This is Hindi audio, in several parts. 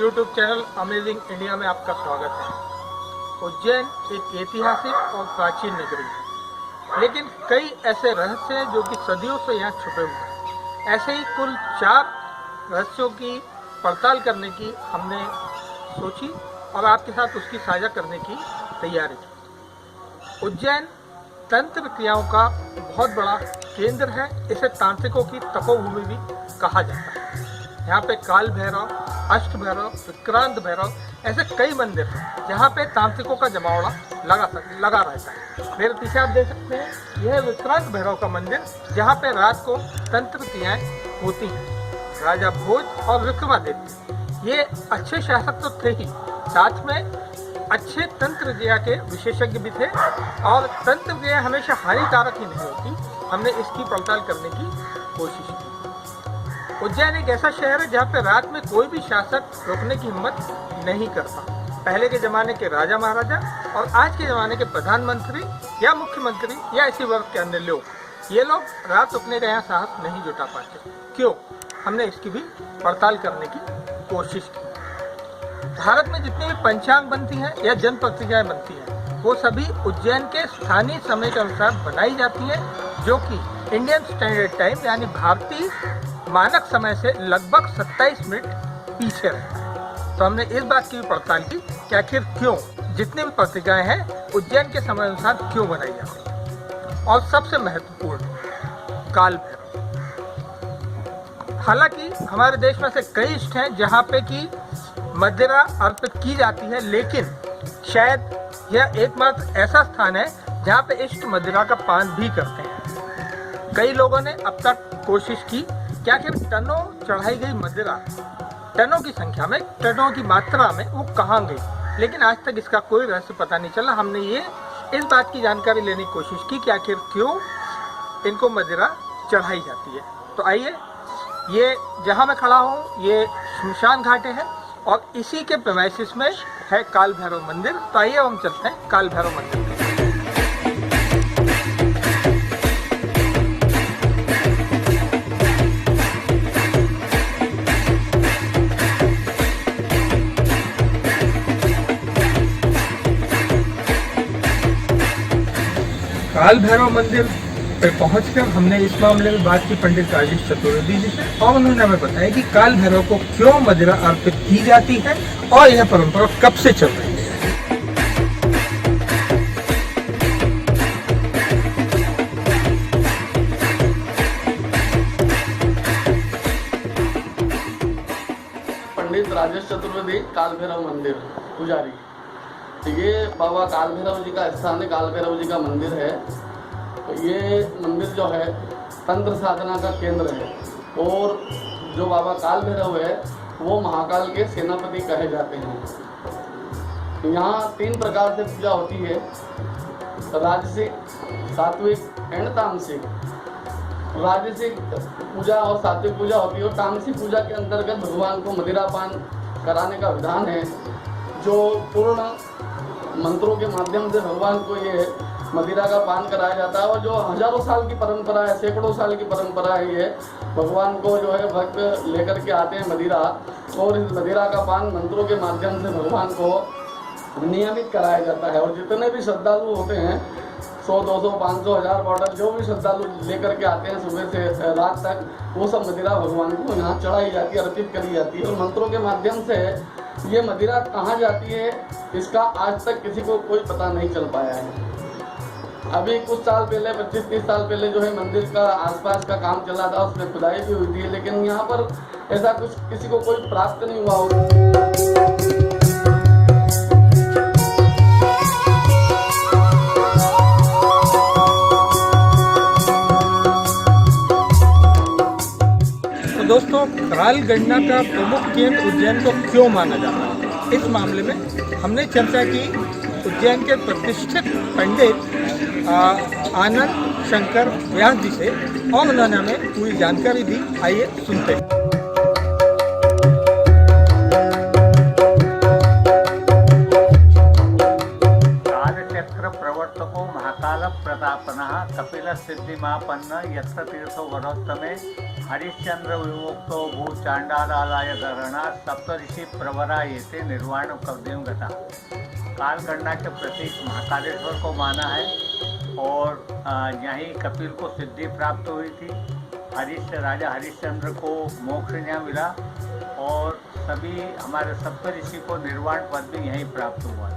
YouTube चैनल अमेजिंग इंडिया में आपका स्वागत है। उज्जैन एक ऐतिहासिक और प्राचीन नगरी है, लेकिन कई ऐसे रहस्य हैं जो कि सदियों से यहाँ छुपे हुए हैं। ऐसे ही कुल 4 रहस्यों की पड़ताल करने की हमने सोची और आपके साथ उसकी साझा करने की तैयारी की। उज्जैन तंत्र क्रियाओं का बहुत बड़ा केंद्र है। इसे तांत्रिकों की तपोभूमि भी कहा जाता है। यहाँ पे काल भैरव, अष्ट भैरव, विक्रांत भैरव ऐसे कई मंदिर हैं जहाँ पे तांत्रिकों का जमावड़ा लगा रहता है। मेरे पीछे आप देख सकते हैं, यह विक्रांत भैरव का मंदिर जहाँ पे रात को तंत्र क्रियाएं होती हैं। राजा भोज और विक्रमादित्य ये अच्छे शासक तो थे ही, साथ में अच्छे तंत्र क्रिया के विशेषज्ञ भी थे और तंत्र क्रिया हमेशा हानिकारक ही नहीं होती। हमने इसकी पड़ताल करने की कोशिश की। उज्जैन एक ऐसा शहर है जहाँ पे रात में कोई भी शासक रोकने की हिम्मत नहीं करता। पहले के ज़माने के राजा महाराजा और आज के ज़माने के प्रधानमंत्री या मुख्यमंत्री या इसी वर्ग के अन्य लोग, ये लोग रात रुकने का यहाँ साहस नहीं जुटा पाते। क्यों? हमने इसकी भी पड़ताल करने की कोशिश की। भारत में जितनी भी पंचांग बनती हैं या जन पत्रिकाएँ बनती हैं, वो सभी उज्जैन के स्थानीय समय के अनुसार बनाई जाती हैं, जो कि इंडियन स्टैंडर्ड टाइम यानी भारतीय मानक समय से लगभग 27 मिनट पीछे रहता है। तो हमने इस बात की भी पड़ताल की कि आखिर क्यों जितनी भी पत्रिकाएं हैं उज्जैन के समय अनुसार क्यों बनाई जाती हैं। और सबसे महत्वपूर्ण, काल भैरव। हालांकि हमारे देश में से कई इष्ट हैं जहाँ पे कि मदिरा अर्पित की जाती है, लेकिन शायद यह एकमात्र ऐसा स्थान है जहाँ पे इष्ट मदिरा का पान भी करते हैं। कई लोगों ने अब तक कोशिश की कि आखिर टनों चढ़ाई गई मदिरा, टनों की संख्या में, टनों की मात्रा में वो कहाँ गई, लेकिन आज तक इसका कोई रहस्य पता नहीं चला। हमने इस बात की जानकारी लेने की कोशिश की कि आखिर क्यों इनको मदिरा चढ़ाई जाती है। तो आइए, ये जहाँ मैं खड़ा हूँ ये शमशान घाटे है और इसी के प्रेमाइसिस में है काल भैरव मंदिर। तो आइए हम चलते हैं काल भैरव मंदिर में। काल भैरव मंदिर पे पहुंचकर हमने इस मामले में बात की पंडित राजेश चतुर्वेदी जी से और उन्होंने हमें बताया कि काल भैरव को क्यों मदिरा अर्पित की जाती है और यह परंपरा कब से चल रही है। पंडित राजेश चतुर्वेदी, काल भैरव मंदिर पुजारी। ये बाबा काल भैरव जी का स्थान है, काल भैरव जी का मंदिर है। तो ये मंदिर जो है तंत्र साधना का केंद्र है और जो बाबा काल भैरव है वो महाकाल के सेनापति कहे जाते हैं। यहाँ 3 प्रकार से पूजा होती है, राजसिक, सात्विक एंड तामसिक। राजसिक पूजा और सात्विक पूजा होती है और तामसिक पूजा के अंतर्गत भगवान को मदिरापान कराने का विधान है, जो पूर्ण मंत्रों के माध्यम से भगवान को ये मदिरा का पान कराया जाता है। और जो हजारों साल की परंपरा है, सैकड़ों साल की परंपरा है, ये भगवान को जो है भक्त लेकर के आते हैं मदिरा, और इस मदिरा का पान मंत्रों के माध्यम से भगवान को नियमित कराया जाता है। और जितने भी श्रद्धालु होते हैं, 100, 200, 500, 1000 बॉटल जो भी श्रद्धालु लेकर के आते हैं सुबह से रात तक, वो सब मदिरा भगवान को यहाँ चढ़ाई जाती है, अर्पित करी जाती है। और मंत्रों के माध्यम से ये मदिरा कहाँ जाती है इसका आज तक किसी को कोई पता नहीं चल पाया है। अभी कुछ साल पहले, 25-30 साल पहले जो है मंदिर का आसपास का काम चला था, उसमें खुदाई भी हुई थी, लेकिन यहाँ पर ऐसा कुछ किसी को कोई प्राप्त नहीं हुआ होगा। तो दोस्तों, काल गणना का प्रमुख केंद्र उज्जैन को क्यों माना जाता है, इस मामले में हमने चर्चा की उज्जैन के प्रतिष्ठित पंडित आनंद शंकर व्यास जी से और उन्होंने हमें पूरी जानकारी दी। आइए सुनते हैं। कालचक्र प्रवर्तको महाकाल प्रतापनः कपिल सिद्धि महापन्न यत्र तीर्थो वरोत्तमे हरिश्चंद्र विमुक्तो भू चांडालाय गणा सप्तऋषि प्रवरा येते निर्वाण कवदेव गता। कालगणना के प्रतीक महाकालेश्वर को माना है और यहीं कपिल को सिद्धि प्राप्त हुई थी। राजा हरिश्चंद्र को मोक्ष यहाँ मिला और सभी हमारे सप्तऋषि को निर्वाण पद भी यहीं प्राप्त हुआ।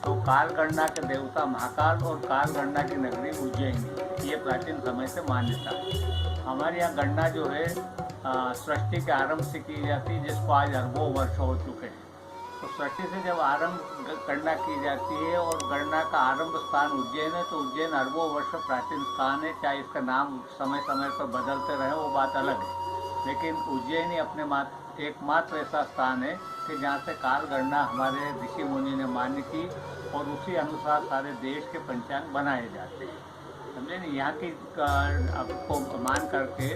तो कालगणना के देवता महाकाल और कालगणना की नगरी उज्जैनी, ये प्राचीन समय से मान्यता है। हमारे यहाँ गणना जो है सृष्टि के आरंभ से की जाती है, जिसको आज अरबों वर्ष हो चुके हैं। तो सृष्टि से जब आरंभ गणना की जाती है और गणना का आरंभ स्थान उज्जैन है, तो उज्जैन अरबों वर्ष प्राचीन स्थान है। चाहे इसका नाम समय समय पर बदलते रहे, वो बात अलग है, लेकिन उज्जैन ही अपने एकमात्र ऐसा स्थान है कि जहाँ से काल गणना हमारे ऋषि मुनि ने मान्य की और उसी अनुसार सारे देश के पंचांग बनाए जाते हैं। समझे नहीं, यहाँ की को मान करके,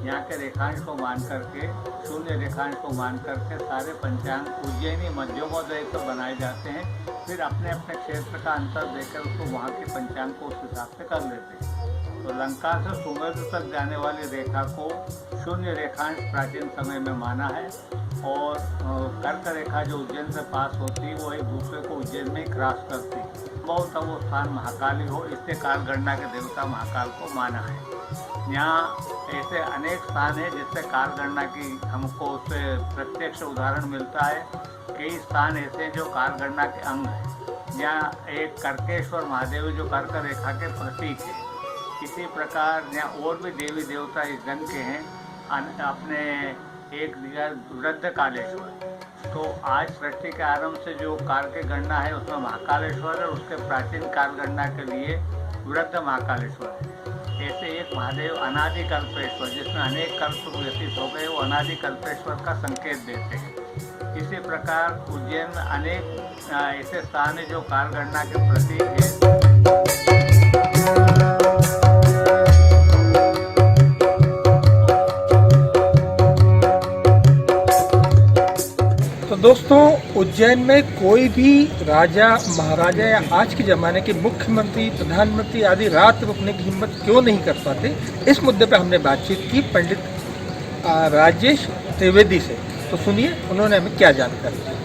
यहाँ के रेखांश को मान करके, शून्य रेखांश को मान करके सारे पंचांग उज्जैनी मध्योदय तो बनाए जाते हैं। फिर अपने अपने क्षेत्र का अंतर देकर उसको वहाँ के पंचांग को उस हिसाब से कर लेते हैं। तो लंका से सुमेरु तक जाने वाली रेखा को शून्य रेखांश प्राचीन समय में माना है और कर्क रेखा जो उज्जैन से पास होती है वो एक दूसरे को उज्जैन में क्रॉस करती है। बहुत वो स्थान महाकाली हो, इससे काल गणना के देवता महाकाल को माना है। यहाँ ऐसे अनेक स्थान है जिससे काल गणना की हमको उससे प्रत्यक्ष उदाहरण मिलता है। कई स्थान ऐसे जो काल गणना के अंग हैं। यहाँ एक कर्केश्वर महादेव जो कर्क रेखा के प्रतीक है। इसी प्रकार यहाँ और भी देवी देवता इस गण के हैं। अपने एक वृद्ध कालेश्वर, तो आज सृष्टि के आरंभ से जो काल की गणना है उसमें महाकालेश्वर है, उसके प्राचीन काल गणना के लिए वृद्ध महाकालेश्वर है। ऐसे एक महादेव अनादि कल्पेश्वर, जिसमें अनेक कल्प व्यतीत हो गए, वो अनादि कल्पेश्वर का संकेत देते हैं। इसी प्रकार उज्जैन में अनेक ऐसे स्थान है जो काल गणना के प्रतीक है। तो दोस्तों, उज्जैन में कोई भी राजा महाराजा या आज के ज़माने के मुख्यमंत्री प्रधानमंत्री आदि रात रुकने की हिम्मत क्यों नहीं कर पाते, इस मुद्दे पर हमने बातचीत की पंडित राजेश त्रिवेदी से। तो सुनिए उन्होंने हमें क्या जानकारी दी।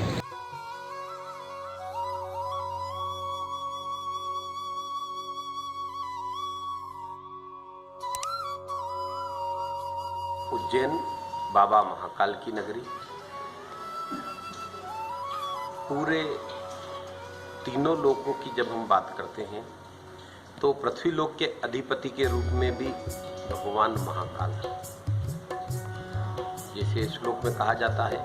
उज्जैन बाबा महाकाल की नगरी पूरे तीनों लोकों की जब हम बात करते हैं तो पृथ्वी लोक के अधिपति के रूप में भी भगवान महाकाल है। जैसे श्लोक में कहा जाता है,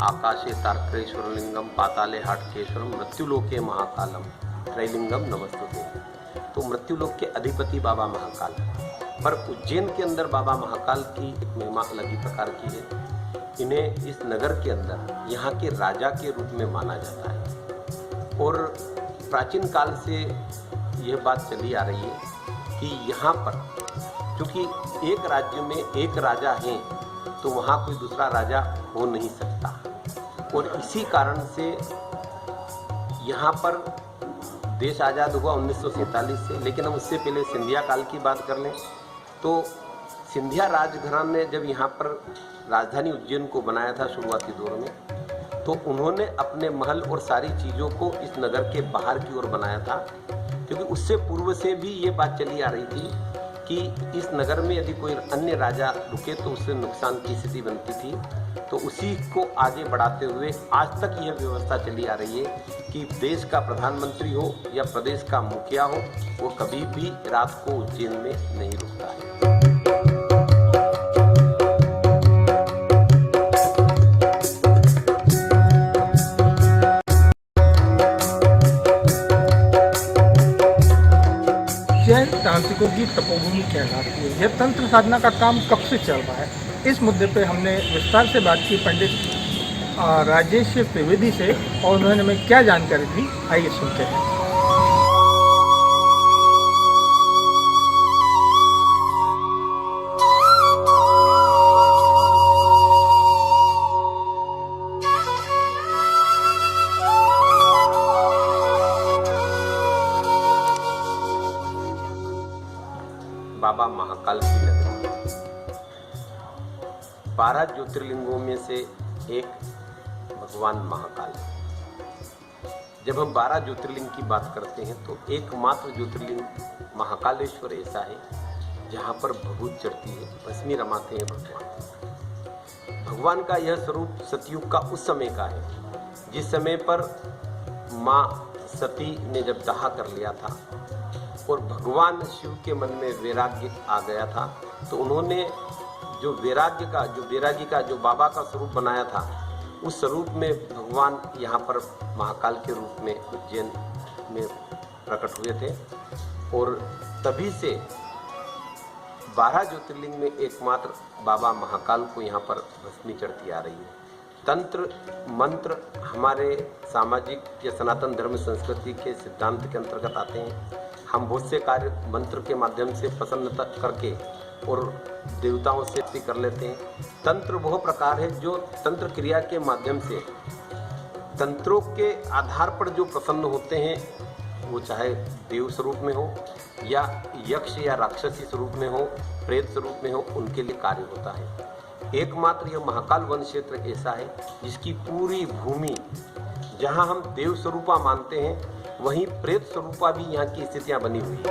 आकाशे तारकेश्वर लिंगम पाताले हाटकेश्वरम मृत्युलोके महाकालम त्रैलिंगम नमस्तुते। तो मृत्युलोक के अधिपति बाबा महाकाल है, पर उज्जैन के अंदर बाबा महाकाल की एक महिमा अलग ही प्रकार की है। इन्हें इस नगर के अंदर यहाँ के राजा के रूप में माना जाता है और प्राचीन काल से यह बात चली आ रही है कि यहाँ पर क्योंकि एक राज्य में एक राजा है तो वहाँ कोई दूसरा राजा हो नहीं सकता और इसी कारण से यहाँ पर देश आज़ाद हुआ 1947 से। लेकिन हम उससे पहले सिंधिया काल की बात कर लें तो सिंधिया राजघराने ने जब यहाँ पर राजधानी उज्जैन को बनाया था शुरुआती दौर में, तो उन्होंने अपने महल और सारी चीज़ों को इस नगर के बाहर की ओर बनाया था, क्योंकि उससे पूर्व से भी ये बात चली आ रही थी कि इस नगर में यदि कोई अन्य राजा रुके तो उससे नुकसान की स्थिति बनती थी। तो उसी को आगे बढ़ाते हुए आज तक यह व्यवस्था चली आ रही है कि देश का प्रधानमंत्री हो या प्रदेश का मुखिया हो, वो कभी भी रात को उज्जैन में नहीं रुकता है। जैन तांत्रिकों की तपोभूमि कहलाती है। यह तंत्र साधना का काम कब से चल रहा है, इस मुद्दे पे हमने विस्तार से बात की पंडित राजेश त्रिवेदी से और उन्होंने हमें क्या जानकारी दी, आइए सुनते हैं। बाबा महाकाल की नगरी। 12 ज्योतिर्लिंगों में से एक भगवान महाकाल। जब हम 12 ज्योतिर्लिंग की बात करते हैं तो एकमात्र ज्योतिर्लिंग महाकालेश्वर ऐसा है जहाँ पर भभूत चढ़ती है, भस्मी रमाते हैं भगवान। भगवान का यह स्वरूप सतयुग का उस समय का है जिस समय पर माँ सती ने जब दाह कर लिया था और भगवान शिव के मन में वैराग्य आ गया था, तो उन्होंने जो वैरागी का जो बाबा का स्वरूप बनाया था, उस स्वरूप में भगवान यहाँ पर महाकाल के रूप में उज्जैन में प्रकट हुए थे। और तभी से 12 ज्योतिर्लिंग में एकमात्र बाबा महाकाल को यहाँ पर भस्मी चढ़ती आ रही है। तंत्र मंत्र हमारे सामाजिक या सनातन धर्म संस्कृति के सिद्धांत के अंतर्गत आते हैं। हम बहुत से कार्य मंत्र के माध्यम से प्रसन्नता करके और देवताओं से भी कर लेते हैं। तंत्र वह प्रकार है जो तंत्र क्रिया के माध्यम से तंत्रों के आधार पर जो प्रसन्न होते हैं, वो चाहे देव स्वरूप में हो या यक्ष या राक्षसी स्वरूप में हो, प्रेत स्वरूप में हो, उनके लिए कार्य होता है। एकमात्र यह महाकाल वन क्षेत्र ऐसा है जिसकी पूरी भूमि, जहां हम देव स्वरूपा मानते हैं, वहीं प्रेत स्वरूपा भी यहाँ की स्थितियां बनी हुई है।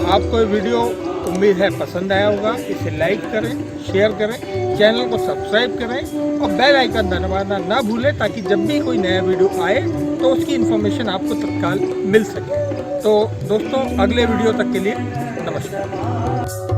आपको ये वीडियो उम्मीद है पसंद आया होगा। इसे लाइक करें, शेयर करें, चैनल को सब्सक्राइब करें और बेल आइकन दबाना ना भूलें ताकि जब भी कोई नया वीडियो आए तो उसकी इन्फॉर्मेशन आपको तत्काल मिल सके। तो दोस्तों, अगले वीडियो तक के लिए नमस्कार।